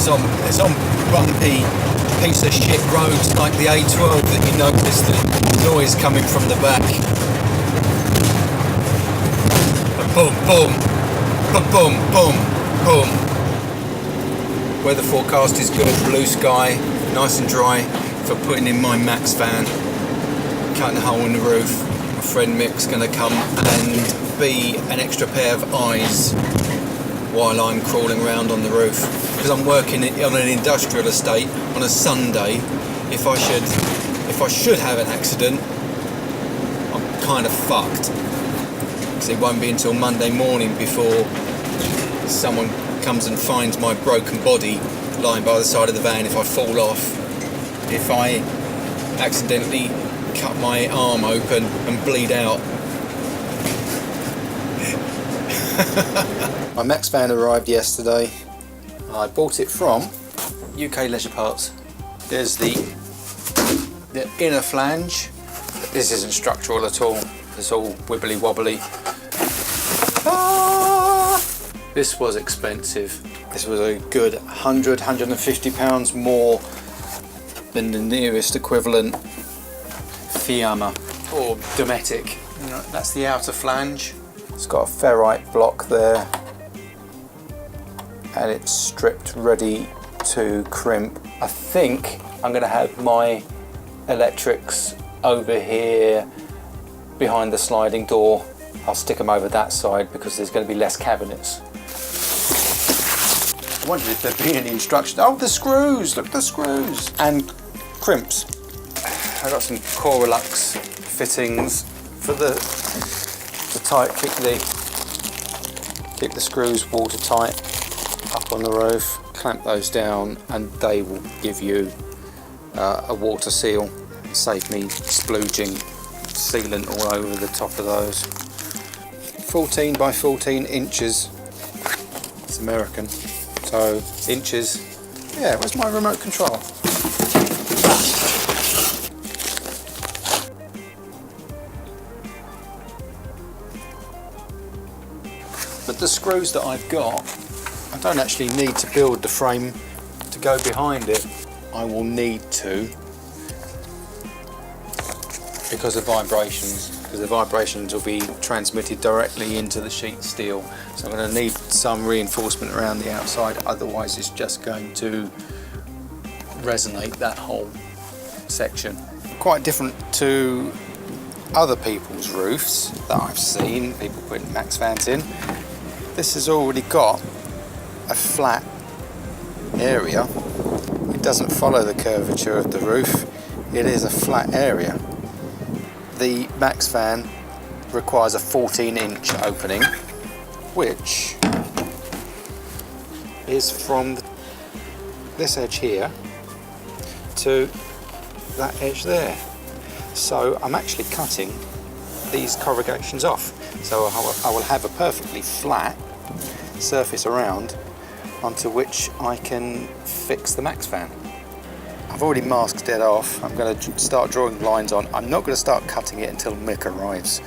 it's on bumpy piece of shit roads like the A12 that you notice the noise coming from the back. Boom, boom, boom, boom, boom, boom. Weather forecast is good, blue sky, nice and dry for putting in my MaxxFan, cutting a hole in the roof. My friend Mick's going to come and be an extra pair of eyes while I'm crawling around on the roof, because I'm working on an industrial estate on a Sunday. If I should have an accident, I'm kind of fucked, because it won't be until Monday morning before someone comes and finds my broken body lying by the side of the van if I fall off, if I accidentally cut my arm open and bleed out. My MaxxFan arrived yesterday. I bought it from UK Leisure Parts. There's the inner flange. This isn't structural at all. It's all wibbly wobbly. This was expensive. This was a good £150 more than the nearest equivalent Fiamma or Dometic. You know, that's the outer flange. It's got a ferrite block there, and it's stripped ready to crimp. I think I'm going to have my electrics over here behind the sliding door. I'll stick them over that side because there's going to be less cabinets. I wondered if there'd be any instructions. Oh, the screws! Look, the screws! And crimps. I got some Coralux fittings for the keep the screws watertight up on the roof. Clamp those down and they will give you a water seal. Save me splooging sealant all over the top of those. 14 by 14 inches. It's American. So inches. Yeah, where's my remote control? But the screws that I've got, I don't actually need to build the frame to go behind it. I will need to, because of vibrations, because the vibrations will be transmitted directly into the sheet steel. So I'm going to need some reinforcement around the outside, otherwise it's just going to resonate that whole section. Quite different to other people's roofs that I've seen, people putting MaxxFans in. This has already got a flat area. It doesn't follow the curvature of the roof. It is a flat area. The MaxxFan requires a 14-inch opening, which is from this edge here to that edge there. So I'm actually cutting these corrugations off. So I will have a perfectly flat surface around onto which I can fix the MaxxFan. I've already masked it off. I'm going to start drawing lines on. I'm not going to start cutting it until Mick arrives.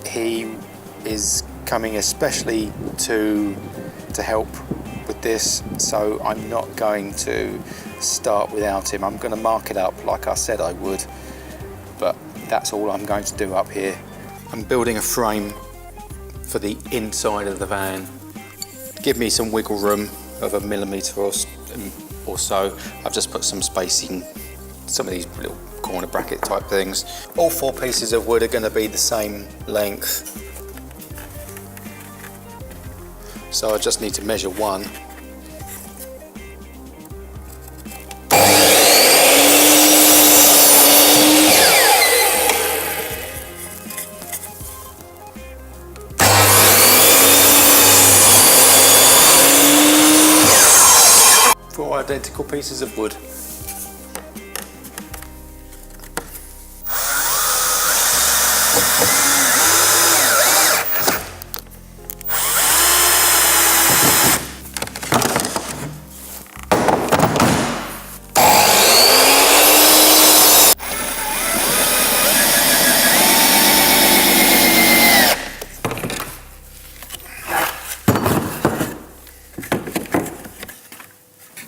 He is coming especially to help with this, so I'm not going to start without him. I'm going to mark it up like I said I would, but that's all I'm going to do up here. I'm building a frame for the inside of the van. Give me some wiggle room of a millimetre or so. I've just put some spacing, some of these little corner bracket type things. All 4 pieces of wood are going to be the same length, so I just need to measure one. Identical pieces of wood.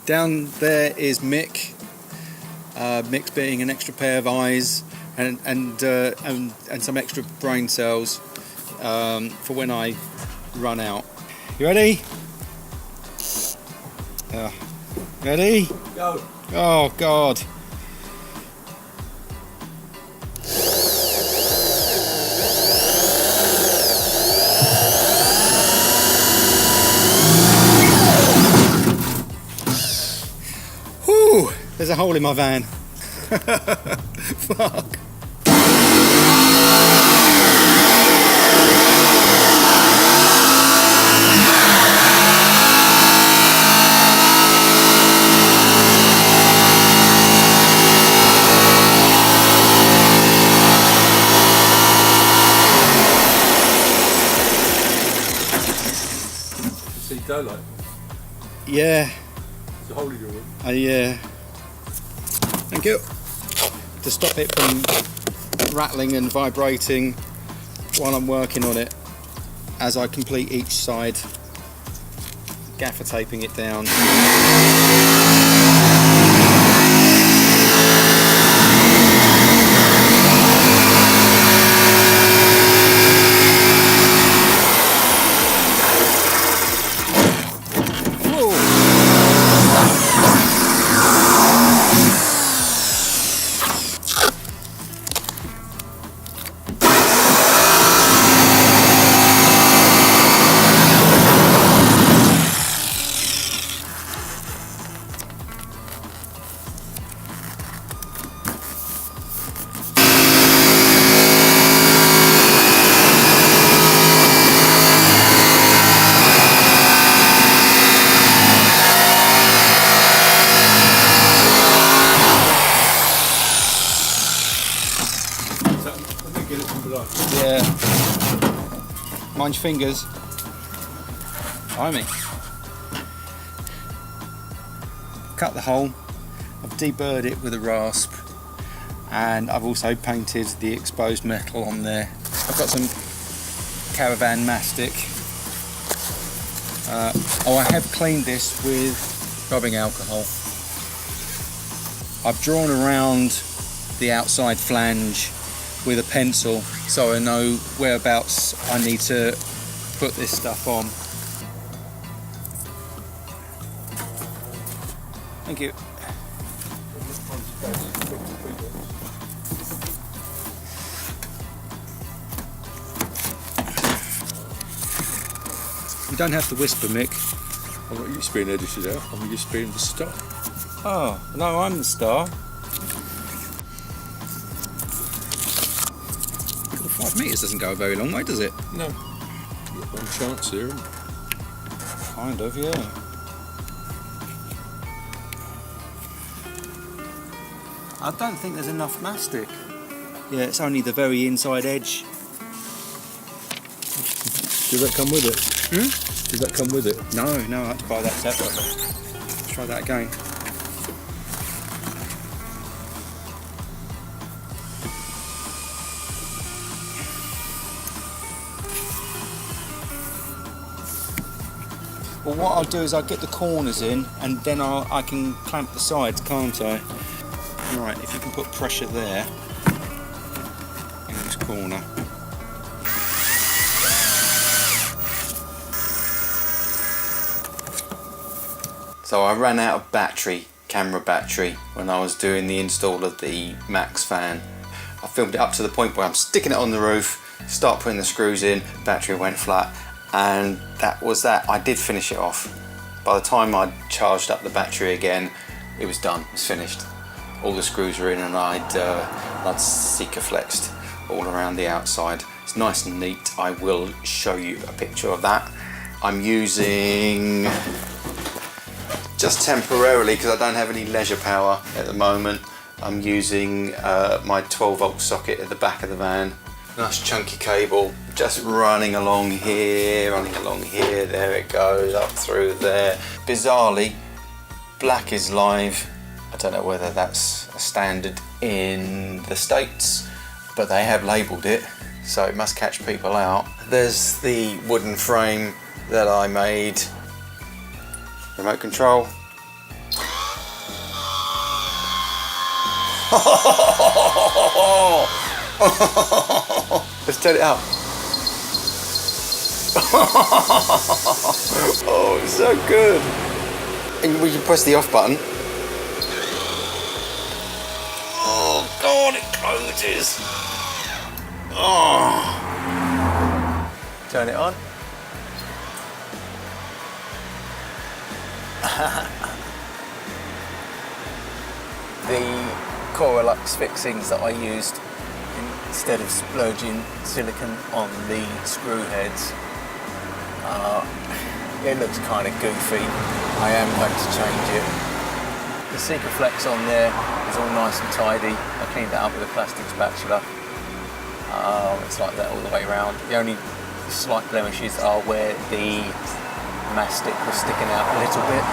Down there is Mick. Mick's being an extra pair of eyes and some extra brain cells for when I run out. You ready? Ready? Go. Oh God. Whew, there's a hole in my van. Fuck. See daylight. Yeah. It's a hole in your room. Yeah. Thank you. To stop it from rattling and vibrating while I'm working on it as I complete each side, gaffer taping it down. Yeah. Mind your fingers. Blimey. Cut the hole. I've deburred it with a rasp, and I've also painted the exposed metal on there. I've got some caravan mastic. I have cleaned this with rubbing alcohol. I've drawn around the outside flange with a pencil so I know whereabouts I need to put this stuff on. Thank you. You don't have to whisper, Mick. I'm not used to being edited out, I'm used to being the star. Oh, no, I'm the star. 5 metres doesn't go a very long way, does it? No. You've got one chance here. Kind of, yeah. I don't think there's enough mastic. Yeah, it's only the very inside edge. Did that come with it? Hmm? Did that come with it? No, I had to buy that separately. Let's try that again. Well, what I'll do is I'll get the corners in, and then I can clamp the sides, can't I? Right, if you can put pressure there, in this corner. So I ran out of camera battery, when I was doing the install of the MaxxFan. I filmed it up to the point where I'm sticking it on the roof, start putting the screws in, battery went flat, and that was that. I did finish it off. By the time I charged up the battery again, it was done, it was finished. All the screws were in, and I'd Sikaflexed all around the outside. It's nice and neat. I will show you a picture of that. I'm using, just temporarily, because I don't have any leisure power at the moment, I'm using my 12-volt socket at the back of the van. Nice chunky cable, just running along here, there it goes, up through there. Bizarrely, black is live. I don't know whether that's a standard in the States, but they have labelled it, so it must catch people out. There's the wooden frame that I made. Remote control. Let's turn it up. Oh, it's so good. And we can press the off button. Oh God, it closes. Oh. Turn it on. The Coralux fixings that I used instead of splurging silicone on the screw heads, it looks kind of goofy. I am going to change it. The Sikaflex on there is all nice and tidy. I cleaned that up with a plastic spatula. It's like that all the way around. The only slight blemishes are where the mastic was sticking out a little bit,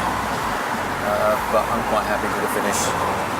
but I'm quite happy with the finish.